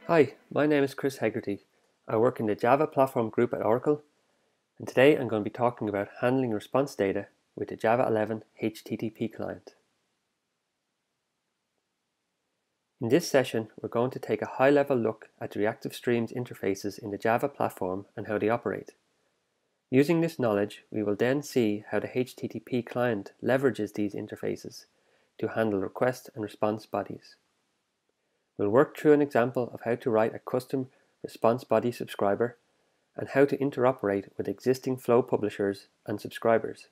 Hi, my name is Chris Hegarty. I work in the Java Platform Group at Oracle, and today I'm going to be talking about handling response data with the Java 11 HTTP client. In this session, we're going to take a high-level look at the reactive streams interfaces in the Java platform and how they operate. Using this knowledge, we will then see how the HTTP client leverages these interfaces to handle request and response bodies. We'll work through an example of how to write a custom response body subscriber and how to interoperate with existing flow publishers and subscribers.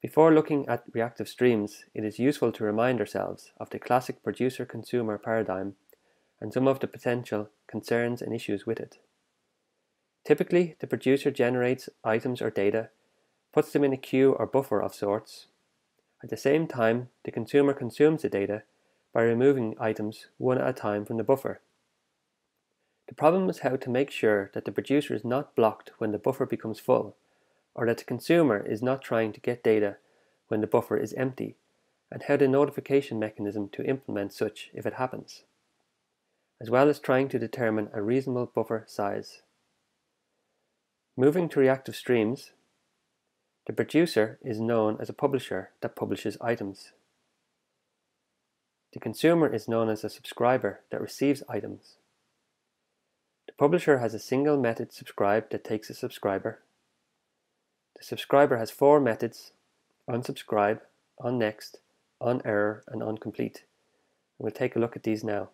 Before looking at reactive streams, it is useful to remind ourselves of the classic producer-consumer paradigm and some of the potential concerns and issues with it. Typically, the producer generates items or data, puts them in a queue or buffer of sorts. At the same time, the consumer consumes the data by removing items one at a time from the buffer. The problem is how to make sure that the producer is not blocked when the buffer becomes full, or that the consumer is not trying to get data when the buffer is empty, and how the notification mechanism to implement such if it happens, as well as trying to determine a reasonable buffer size. Moving to reactive streams, the producer is known as a publisher that publishes items. The consumer is known as a subscriber that receives items. The publisher has a single method subscribe that takes a subscriber. The subscriber has four methods: onSubscribe, onNext, onError, and onComplete. We'll take a look at these now.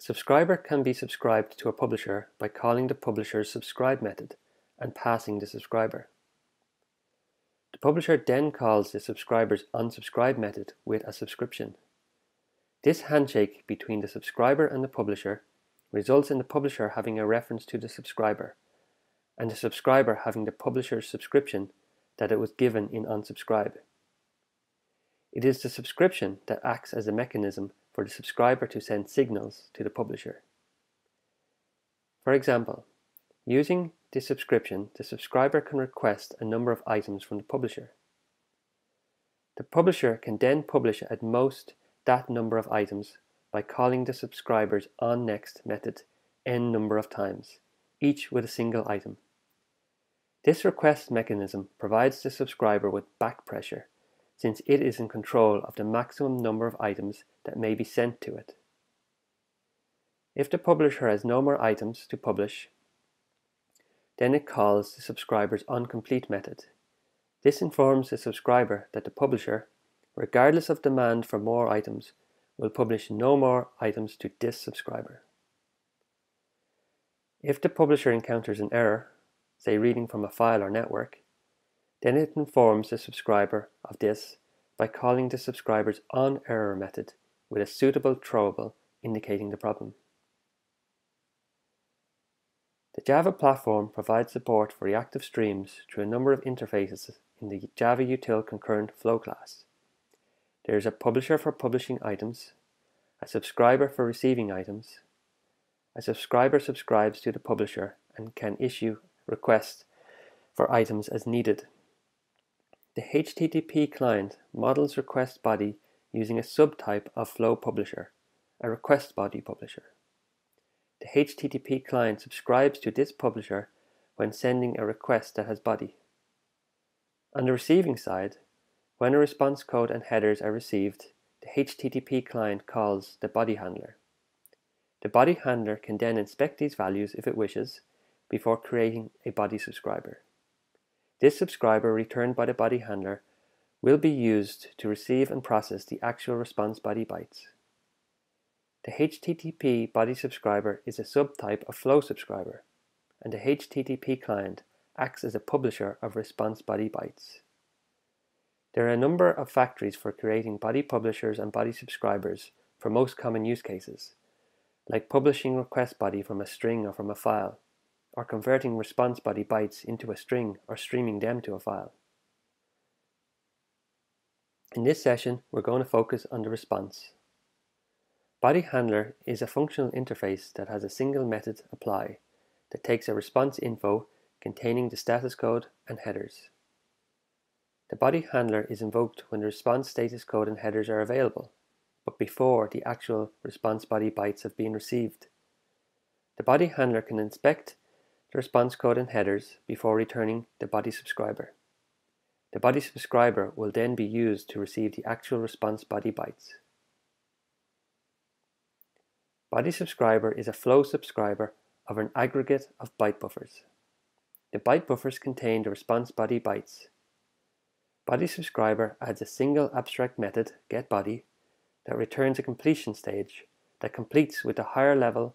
A subscriber can be subscribed to a publisher by calling the publisher's subscribe method and passing the subscriber. The publisher then calls the subscriber's onSubscribe method with a subscription. This handshake between the subscriber and the publisher results in the publisher having a reference to the subscriber, and the subscriber having the publisher's subscription that it was given in onSubscribe. It is the subscription that acts as a mechanism for the subscriber to send signals to the publisher. For example, using this subscription, the subscriber can request a number of items from the publisher. The publisher can then publish at most that number of items by calling the subscriber's onNext method n number of times, each with a single item. This request mechanism provides the subscriber with back pressure, since it is in control of the maximum number of items that may be sent to it. If the publisher has no more items to publish, then it calls the subscriber's onComplete method. This informs the subscriber that the publisher, regardless of demand for more items, will publish no more items to this subscriber. If the publisher encounters an error, say reading from a file or network, then it informs the subscriber of this by calling the subscriber's onError method with a suitable throwable indicating the problem. The Java platform provides support for reactive streams through a number of interfaces in the Java Util concurrent flow class. There is a publisher for publishing items, a subscriber for receiving items. A subscriber subscribes to the publisher and can issue requests for items as needed. The HTTP client models request body using a subtype of flow publisher, a request body publisher. The HTTP client subscribes to this publisher when sending a request that has body. On the receiving side, when a response code and headers are received, the HTTP client calls the body handler. The body handler can then inspect these values if it wishes before creating a body subscriber. This subscriber returned by the body handler will be used to receive and process the actual response body bytes. The HTTP body subscriber is a subtype of flow subscriber, and the HTTP client acts as a publisher of response body bytes. There are a number of factories for creating body publishers and body subscribers for most common use cases, like publishing request body from a string or from a file, or converting response body bytes into a string or streaming them to a file. In this session, we're going to focus on the response. Body handler is a functional interface that has a single method apply that takes a response info containing the status code and headers. The body handler is invoked when the response status code and headers are available, but but before the actual response body bytes have been received. The body handler can inspect the response code and headers before returning the body subscriber. The body subscriber will then be used to receive the actual response body bytes. Body subscriber is a flow subscriber of an aggregate of byte buffers. The byte buffers contain the response body bytes. Body subscriber adds a single abstract method, getBody, that returns a completion stage that completes with the higher level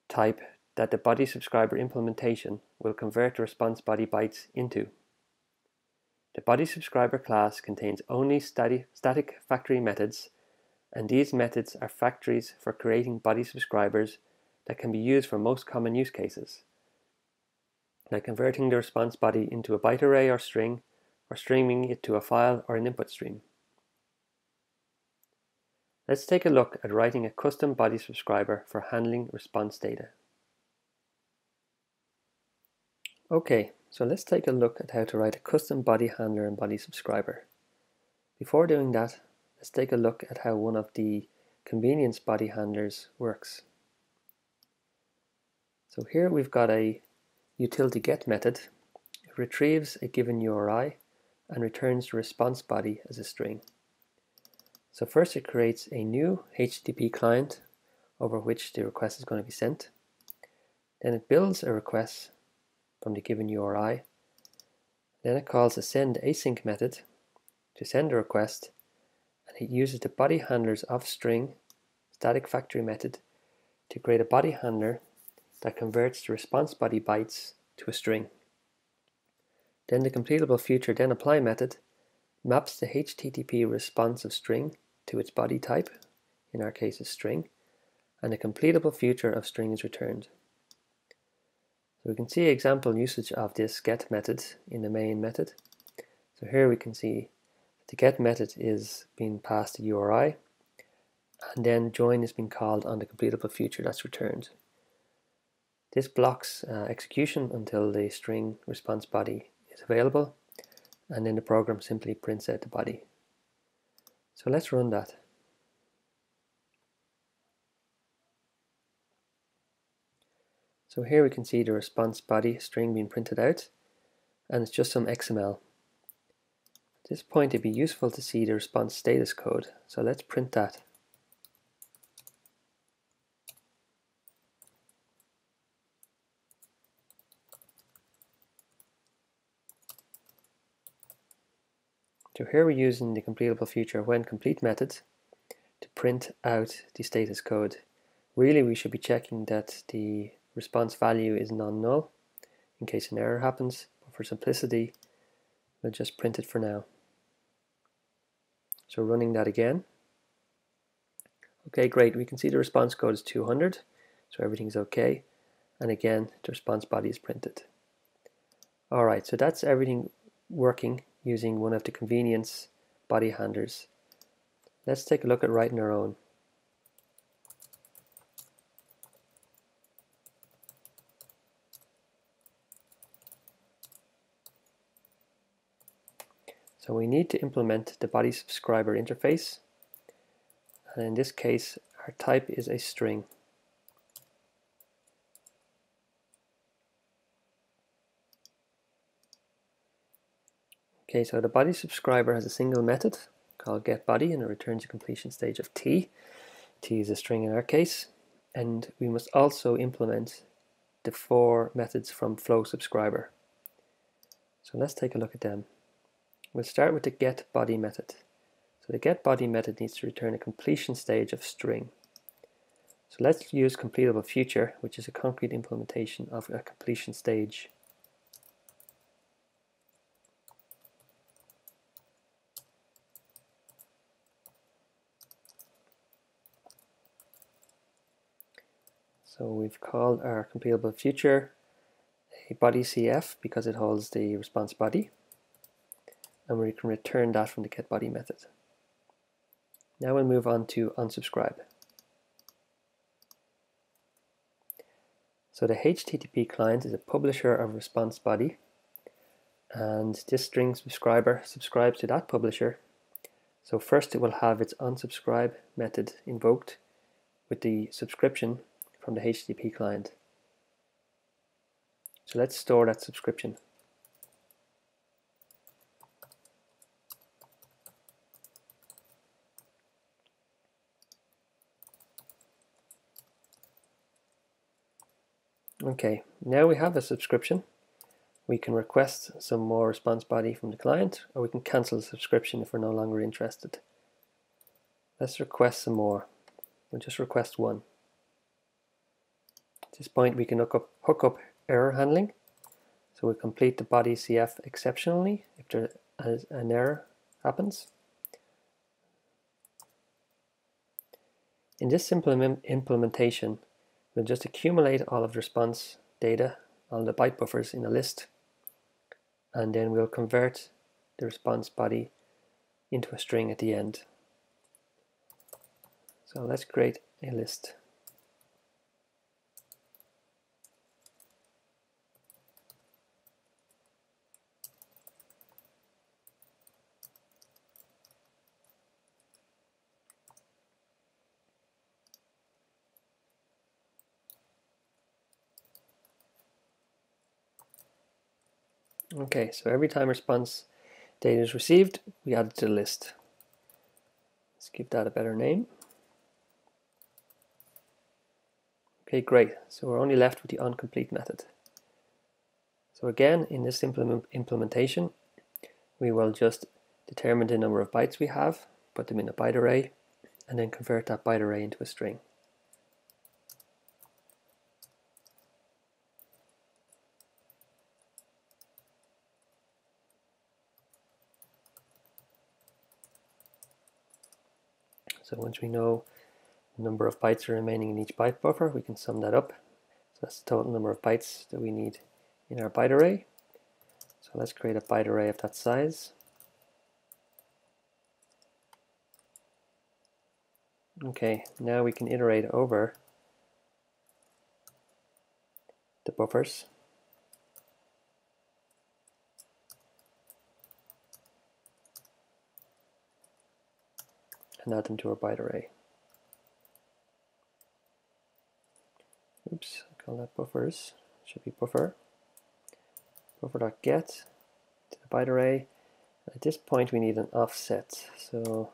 type that the body subscriber implementation will convert the response body bytes into. The body subscriber class contains only static factory methods, and these methods are factories for creating body subscribers that can be used for most common use cases, like converting the response body into a byte array or string, or streaming it to a file or an input stream. Let's take a look at writing a custom body subscriber for handling response data. Okay, so let's take a look at how to write a custom body handler and body subscriber. Before doing that, let's take a look at how one of the convenience body handlers works. So here we've got a utility get method. It retrieves a given URI and returns the response body as a string. So first it creates a new HTTP client over which the request is going to be sent. Then it builds a request from the given URI. Then it calls a send async method to send a request, and it uses the body handlers of string static factory method to create a body handler that converts the response body bytes to a string. Then the completable future then apply method maps the HTTP response of string to its body type, in our case a string, and a completable future of string is returned. So we can see example usage of this get method in the main method. So here we can see the get method is being passed a URI, and then join is being called on the completable future that's returned. This blocks execution until the string response body is available, and then the program simply prints out the body. So let's run that. So here we can see the response body string being printed out, and it's just some XML. At this point it'd be useful to see the response status code, so let's print that. So here we're using the completable future when complete method to print out the status code. Really we should be checking that the response value is non-null in case an error happens, but for simplicity we'll just print it for now. So running that again. Okay, great, we can see the response code is 200, so everything's okay, and again the response body is printed. Alright, so that's everything working using one of the convenience body handlers. Let's take a look at writing our own. So we need to implement the body subscriber interface, and in this case our type is a string. Okay, so the body subscriber has a single method called getBody, and it returns a completion stage of t. T is a string in our case, and we must also implement the 4 methods from flow subscriber. So let's take a look at them. We'll start with the getBody method. So the getBody method needs to return a completion stage of string. So let's use completable future, which is a concrete implementation of a completion stage. So we've called our completable future a body CF because it holds the response body, and we can return that from the getBody method. Now we'll move on to unsubscribe. So the HTTP client is a publisher of response body, and this string subscriber subscribes to that publisher. So first it will have its onSubscribe method invoked with the subscription from the HTTP client. So let's store that subscription. Okay, now we have a subscription. We can request some more response body from the client, or we can cancel the subscription if we're no longer interested. Let's request some more. We'll just request one. At this point we can hook up error handling. So we'll complete the body CF exceptionally if there is an error happens. In this simple implementation, we'll just accumulate all of the response data, all the byte buffers in a list, and then we'll convert the response body into a string at the end. So let's create a list. Okay, so every time response data is received, we add it to the list. Let's give that a better name. Okay, great. So we're only left with the onComplete method. So again, in this implementation, we will just determine the number of bytes we have, put them in a byte array, and then convert that byte array into a string. So once we know the number of bytes are remaining in each byte buffer, we can sum that up. So that's the total number of bytes that we need in our byte array. So let's create a byte array of that size. Okay, now we can iterate over the buffers. And add them to our byte array. Oops, I call that buffers. Should be buffer. Buffer.get to the byte array. At this point we need an offset. So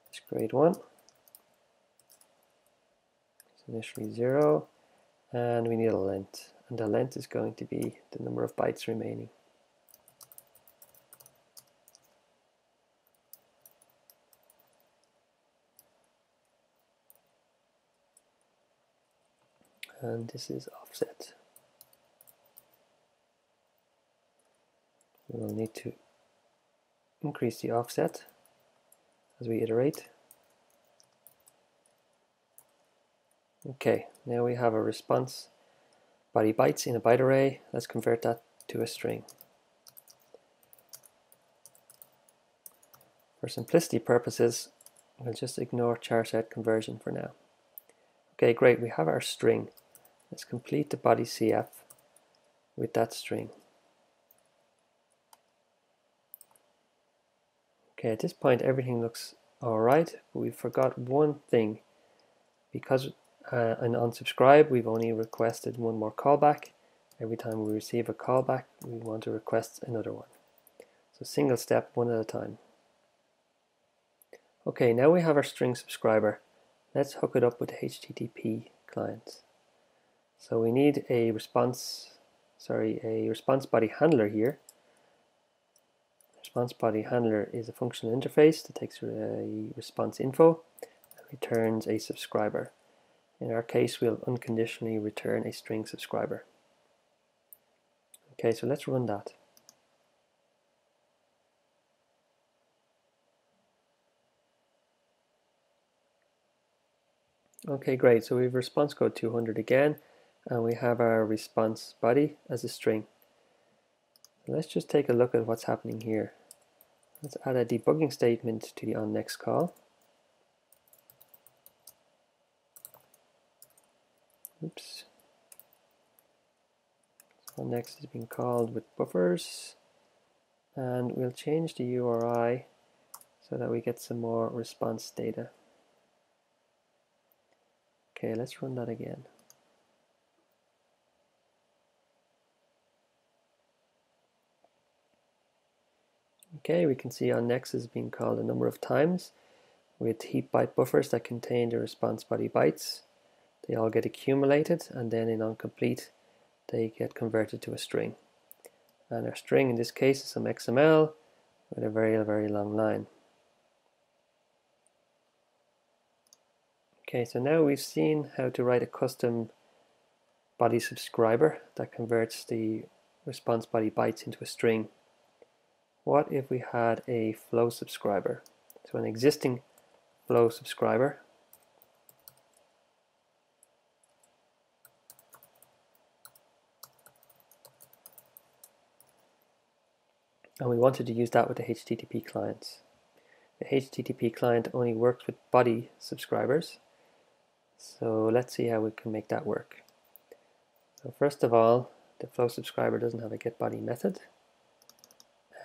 let's create one. It's initially 0, and we need a length. And the length is going to be the number of bytes remaining. And this is offset. We will need to increase the offset as we iterate. Okay, now we have a response body bytes in a byte array. Let's convert that to a string. For simplicity purposes, we'll just ignore char set conversion for now. Okay, great, we have our string. Let's complete the body CF with that string. Okay, at this point everything looks alright, but we forgot one thing. Because on onSubscribe we've only requested one more callback. Every time we receive a callback we want to request another one. So single step, one at a time. Okay, now we have our string subscriber. Let's hook it up with the HTTP client. So we need a response body handler here. Response body handler is a functional interface that takes a response info and returns a subscriber. In our case, we'll unconditionally return a string subscriber. Okay, so let's run that. Okay, great. So we have response code 200 again, and we have our response body as a string. So let's just take a look at what's happening here. Let's add a debugging statement to the onNext call. Oops. So onNext is being called with buffers, and we'll change the URI so that we get some more response data. Okay, let's run that again. Okay, we can see on next is being called a number of times with heap byte buffers that contain the response body bytes. They all get accumulated, and then in onComplete they get converted to a string. And our string in this case is some XML with a very long line. Okay, so now we've seen how to write a custom body subscriber that converts the response body bytes into a string. What if we had a flow subscriber? So an existing flow subscriber and we wanted to use that with the HTTP clients. The HTTP client only works with body subscribers, so let's see how we can make that work. So first of all, the flow subscriber doesn't have a getBody method,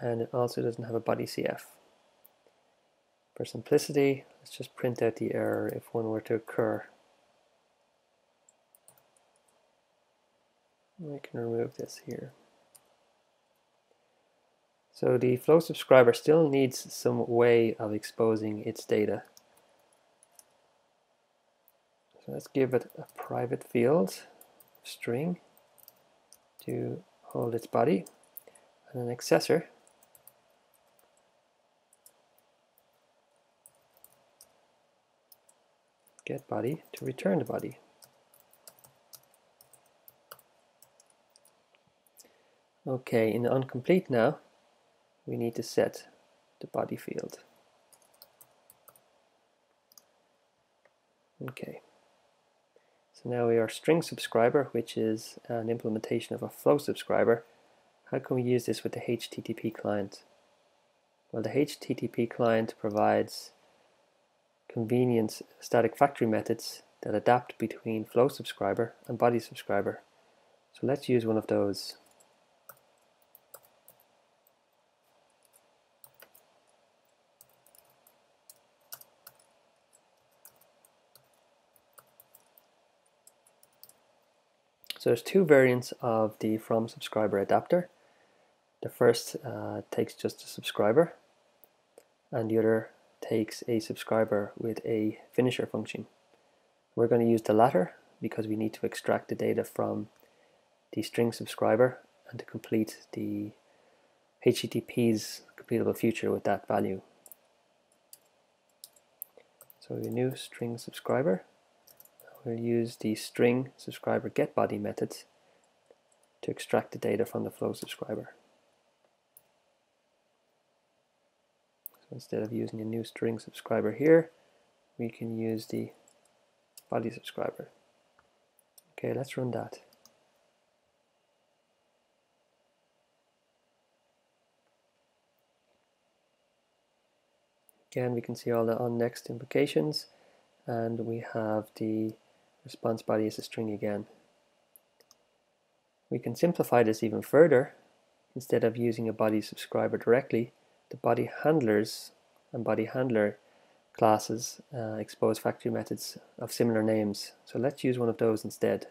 and it also doesn't have a body CF. For simplicity, let's just print out the error if one were to occur. We can remove this here. So the flow subscriber still needs some way of exposing its data. So let's give it a private field, string, to hold its body, and an accessor getBody to return the body. Okay, in onComplete now, we need to set the body field. Okay, so now we are string subscriber, which is an implementation of a flow subscriber. How can we use this with the HTTP client? Well, the HTTP client provides convenient static factory methods that adapt between flow subscriber and body subscriber. So let's use one of those. So there's two variants of the from subscriber adapter. The first takes just a subscriber, and the other takes a subscriber with a finisher function. We're going to use the latter because we need to extract the data from the string subscriber and to complete the HTTP's completable future with that value. So a new string subscriber. We'll use the string subscriber getBody methods to extract the data from the flow subscriber. So instead of using a new string subscriber here, we can use the body subscriber. Okay, let's run that. Again, we can see all the onNext implications, and we have the response body as a string again. We can simplify this even further. Instead of using a body subscriber directly, the body handlers and body handler classes expose factory methods of similar names. So let's use one of those instead.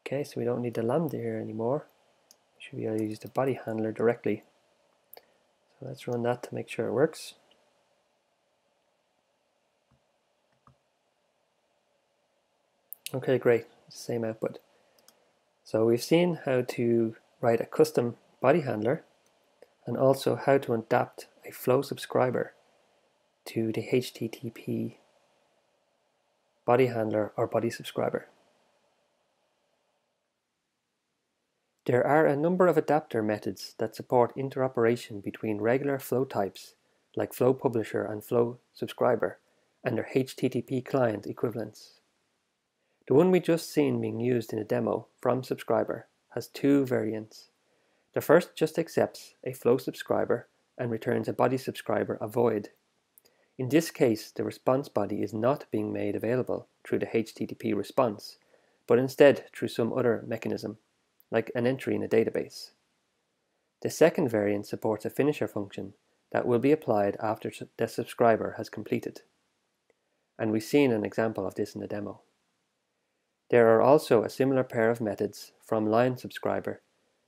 Okay, so we don't need the lambda here anymore. We should be able to use the body handler directly. So let's run that to make sure it works. Okay, great, same output. So we've seen how to write a custom body handler and also how to adapt a flow subscriber to the HTTP body handler or body subscriber. There are a number of adapter methods that support interoperation between regular flow types like flow publisher and flow subscriber and their HTTP client equivalents. The one we just seen being used in a demo, from subscriber, has two variants. The first just accepts a flow subscriber and returns a body subscriber, a void. In this case, the response body is not being made available through the HTTP response, but instead through some other mechanism, like an entry in a database. The second variant supports a finisher function that will be applied after the subscriber has completed, and we've seen an example of this in the demo. There are also a similar pair of methods from line subscriber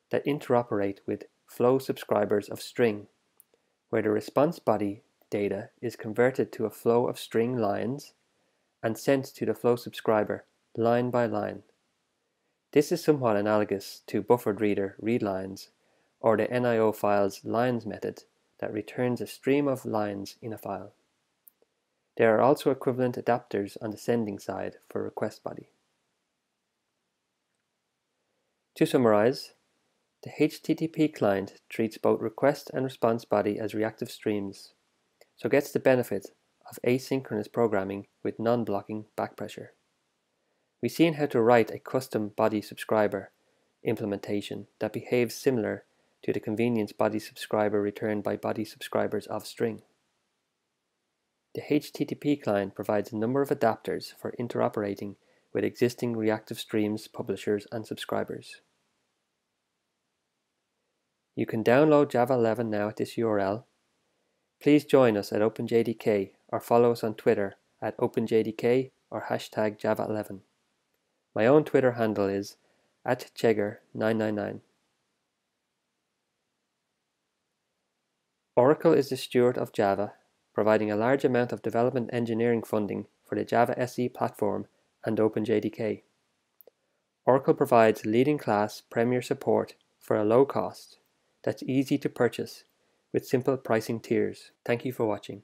that interoperate with flow subscribers of string, where the response body data is converted to a flow of string lines and sent to the flow subscriber line by line. This is somewhat analogous to buffered reader readlines or the NIO files lines method that returns a stream of lines in a file. There are also equivalent adapters on the sending side for request body. To summarize, the HTTP client treats both request and response body as reactive streams, so gets the benefit of asynchronous programming with non-blocking backpressure. We've seen how to write a custom body subscriber implementation that behaves similar to the convenience body subscriber returned by body subscribers of string. The HTTP client provides a number of adapters for interoperating with existing reactive streams, publishers, and subscribers. You can download Java 11 now at this URL. Please join us at OpenJDK or follow us on Twitter at OpenJDK or hashtag Java 11. My own Twitter handle is @Chegar999. Oracle is the steward of Java, providing a large amount of development engineering funding for the Java SE platform and OpenJDK. Oracle provides leading-class premier support for a low cost that's easy to purchase with simple pricing tiers. Thank you for watching.